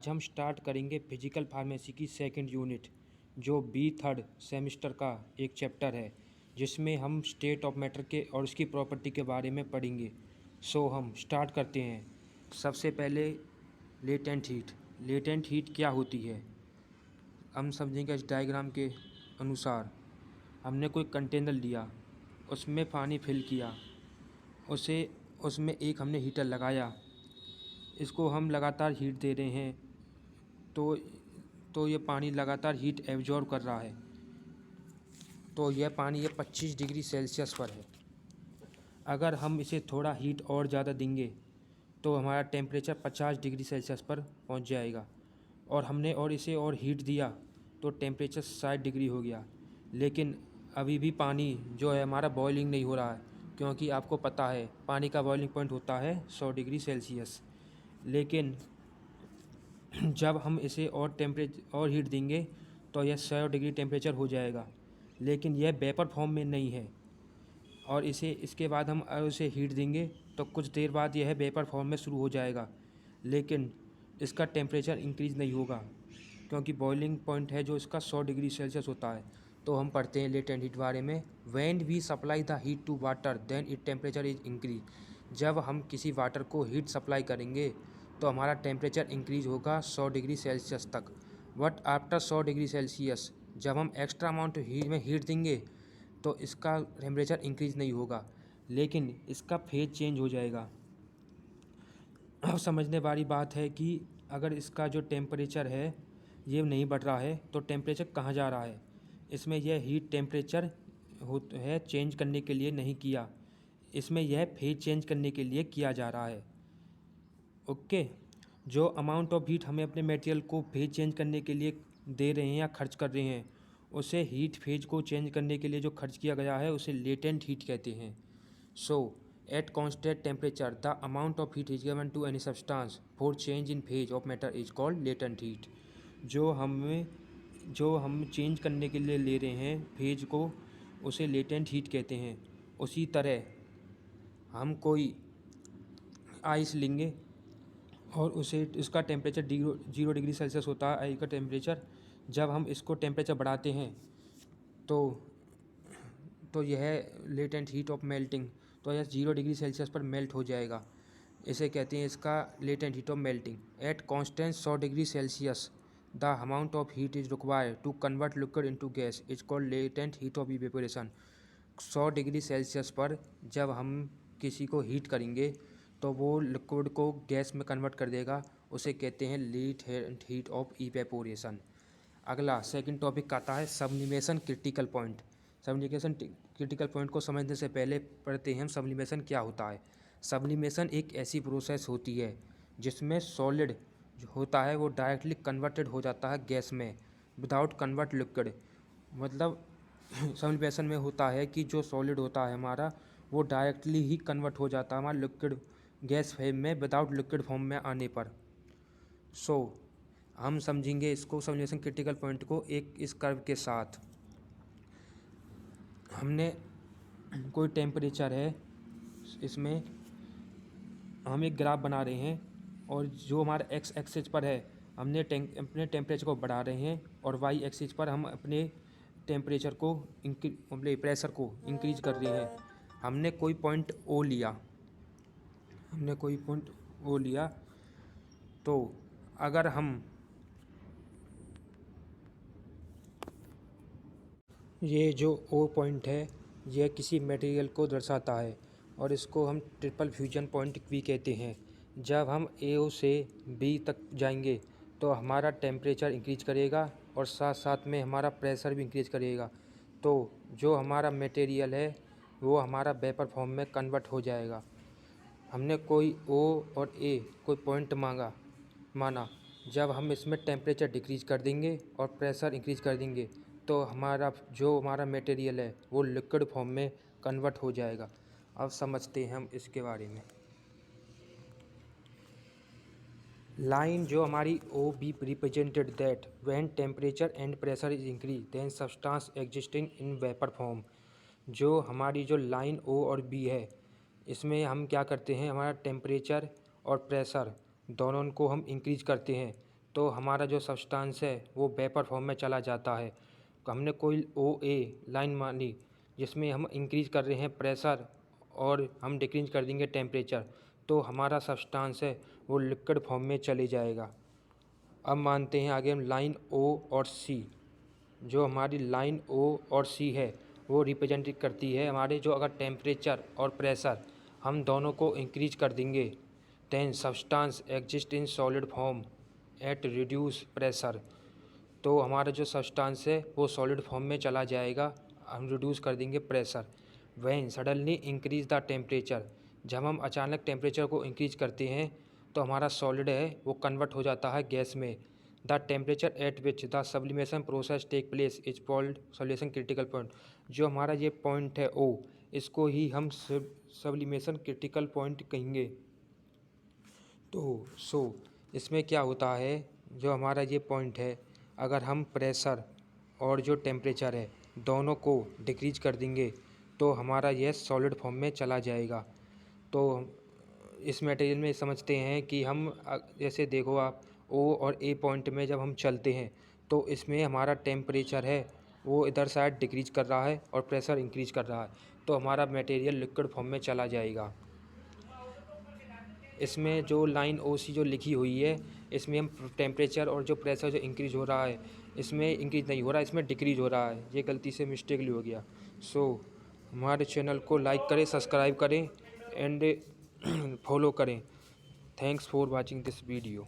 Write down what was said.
हम स्टार्ट करेंगे physical pharmacy की सेकंड यूनिट, जो बी थर्ड सेमेस्टर का एक चैप्टर है, जिसमें हम स्टेट ऑफ मैटर के और उसकी प्रॉपर्टी के बारे में पढ़ेंगे। सो हम स्टार्ट करते हैं। सबसे पहले लेटेंट हीट। लेटेंट हीट क्या होती है हम समझेंगे इस डायग्राम के अनुसार। हमने कोई कंटेनर लिया, उसमें पानी फिल किया, उसमें एक हमने हीटर लगाया, इसको हम लगातार हीट दे रहे हैं, तो ये पानी लगातार हीट एब्जॉर्ब कर रहा है। तो यह पानी ये 25 डिग्री सेल्सियस पर है। अगर हम इसे थोड़ा हीट और ज़्यादा देंगे तो हमारा टेम्परेचर 50 डिग्री सेल्सियस पर पहुंच जाएगा। और इसे और हीट दिया तो टेम्परेचर 60 डिग्री हो गया। लेकिन अभी भी पानी जो है हमारा बॉइलिंग नहीं हो रहा है, क्योंकि आपको पता है पानी का बॉइलिंग पॉइंट होता है 100 डिग्री सेल्सियस। लेकिन जब हम इसे और हीट देंगे तो यह 100 डिग्री टेम्परेचर हो जाएगा। लेकिन यह वेपर फॉर्म में नहीं है, और इसके बाद हम उसे हीट देंगे तो कुछ देर बाद यह वेपर फॉर्म में शुरू हो जाएगा। लेकिन इसका टेम्परेचर इंक्रीज़ नहीं होगा, क्योंकि बॉइलिंग पॉइंट है जो इसका 100 डिग्री सेल्सियस होता है। तो हम पढ़ते हैं लेटेंट हीट बारे में। When we supply the heat to water then it temperature is increase. जब हम किसी वाटर को हीट सप्लाई करेंगे तो हमारा टेम्परेचर इंक्रीज होगा 100 डिग्री सेल्सियस तक। बट आफ्टर 100 डिग्री सेल्सियस जब हम एक्स्ट्रा अमाउंट में हीट देंगे तो इसका टेम्परेचर इंक्रीज़ नहीं होगा, लेकिन इसका फेज चेंज हो जाएगा। अब समझने वाली बात है कि अगर इसका जो टेम्परेचर है ये नहीं बढ़ रहा है तो टेम्परेचर कहाँ जा रहा है। इसमें यह हीट टेम्परेचर है चेंज करने के लिए नहीं किया, इसमें यह फेज चेंज करने के लिए किया जा रहा है। ओके, जो अमाउंट ऑफ हीट हमें अपने मटेरियल को फेज चेंज करने के लिए दे रहे हैं या खर्च कर रहे हैं, उसे हीट फेज को चेंज करने के लिए जो खर्च किया गया है उसे लेटेंट हीट कहते हैं। So at constant temperature the amount of heat is given to any substance for change in phase of matter is called latent heat. जो हम चेंज करने के लिए ले रहे हैं फेज को, उसे लेटेंट हीट कहते हैं। उसी तरह हम कोई आइस लेंगे और इसका टेम्परेचर 0 डिग्री सेल्सियस होता है आइस का टेम्परेचर। जब हम इसको टेम्परेचर बढ़ाते हैं तो यह लेटेंट हीट ऑफ मेल्टिंग, तो यह 0 डिग्री सेल्सियस पर मेल्ट हो जाएगा। इसे कहते हैं इसका latent heat of melting. At constant 100 degree Celsius the amount of heat is required to convert liquid into gas is called latent heat of evaporation. 100 degree Celsius पर जब हम किसी को हीट करेंगे तो वो लिक्विड को गैस में कन्वर्ट कर देगा, उसे कहते हैं लेटेंट हीट ऑफ इवेपोरेशन। अगला सेकंड टॉपिक आता है sublimation critical point. Sublimation critical point को समझने से पहले पढ़ते हैं हम सब्लिमेशन क्या होता है। सब्लिमेशन एक ऐसी प्रोसेस होती है जिसमें सॉलिड जो होता है वो डायरेक्टली कन्वर्टेड हो जाता है गैस में विदाउट कन्वर्ट लिक्विड। मतलब सब्लिमेशन में होता है कि जो सॉलिड होता है हमारा वो डायरेक्टली ही कन्वर्ट हो जाता है हमारा लिक्विड गैस फॉर्म में विदाउट लिक्विड फॉर्म में आने पर। सो हम समझेंगे इसको सब्लिमेशन क्रिटिकल पॉइंट को एक इस कर्व के साथ। हमने कोई टेम्परेचर है, इसमें हम एक ग्राफ बना रहे हैं और जो हमारा एक्स एक्सिस पर है हमने अपने टेम्परेचर को बढ़ा रहे हैं, और वाई एक्सिस पर हम अपने टेम्परेचर को अपने प्रेशर को इंक्रीज कर रहे हैं। हमने कोई पॉइंट ओ लिया, तो अगर हम ये जो ओ पॉइंट है यह किसी मटेरियल को दर्शाता है और इसको हम ट्रिपल फ्यूजन पॉइंट भी कहते हैं। जब हम ए से बी तक जाएंगे तो हमारा टेम्परेचर इंक्रीज करेगा और साथ साथ में हमारा प्रेशर भी इंक्रीज करेगा। तो जो हमारा मटेरियल है वो हमारा वेपर फॉर्म में कन्वर्ट हो जाएगा। हमने कोई ओ और ए कोई पॉइंट माना। जब हम इसमें टेम्परेचर डिक्रीज कर देंगे और प्रेशर इंक्रीज कर देंगे तो हमारा मटेरियल है वो लिक्विड फॉर्म में कन्वर्ट हो जाएगा। अब समझते हैं हम इसके बारे में। लाइन जो हमारी O B represented that when temperature and pressure is increase then substance existing in vapour form. जो हमारी जो लाइन ओ और बी है इसमें हम क्या करते हैं, हमारा टेम्परेचर और प्रेशर दोनों को हम इंक्रीज करते हैं तो हमारा जो सब्सटेंस है वो वेपर फॉर्म में चला जाता है। तो हमने कोई OA लाइन मानी जिसमें हम इंक्रीज़ कर रहे हैं प्रेशर और हम डिक्रीज कर देंगे टेम्परेचर, तो हमारा सब्सटेंस है वो लिक्विड फॉर्म में चले जाएगा। अब मानते हैं आगे हम लाइन O और C। जो हमारी लाइन O और C है वो रिप्रेजेंट करती है हमारे जो अगर टेम्परेचर और प्रेशर हम दोनों को इंक्रीज कर देंगे then substance exist in solid form at reduce pressure, तो हमारा जो सब्सटेंस है वो सॉलिड फॉर्म में चला जाएगा, हम रिड्यूस कर देंगे pressure. When suddenly increase the temperature, जब हम अचानक टेम्परेचर को इंक्रीज करते हैं तो हमारा सॉलिड है वो कन्वर्ट हो जाता है गैस में। The temperature at which the sublimation process take place is called solution critical point. जो हमारा ये पॉइंट है O, इसको ही हम सब्लिमेशन क्रिटिकल पॉइंट कहेंगे। तो इसमें क्या होता है, जो हमारा ये पॉइंट है अगर हम प्रेशर और जो टेम्परेचर है दोनों को डिक्रीज कर देंगे तो हमारा यह सॉलिड फॉर्म में चला जाएगा। तो इस मटेरियल में समझते हैं कि हम जैसे देखो आप O और A पॉइंट में जब हम चलते हैं तो इसमें हमारा टेम्परेचर है वो इधर साइड डिक्रीज कर रहा है और प्रेशर इंक्रीज कर रहा है, तो हमारा मटेरियल लिक्विड फॉर्म में चला जाएगा। इसमें जो लाइन OC जो लिखी हुई है इसमें हम टेम्परेचर और जो प्रेशर जो इंक्रीज हो रहा है इसमें इंक्रीज नहीं हो रहा है, इसमें डिक्रीज हो रहा है, ये गलती से मिस्टेकली हो गया। हमारे चैनल को लाइक करें, सब्सक्राइब करें एंड फॉलो करें। Thanks for watching this video.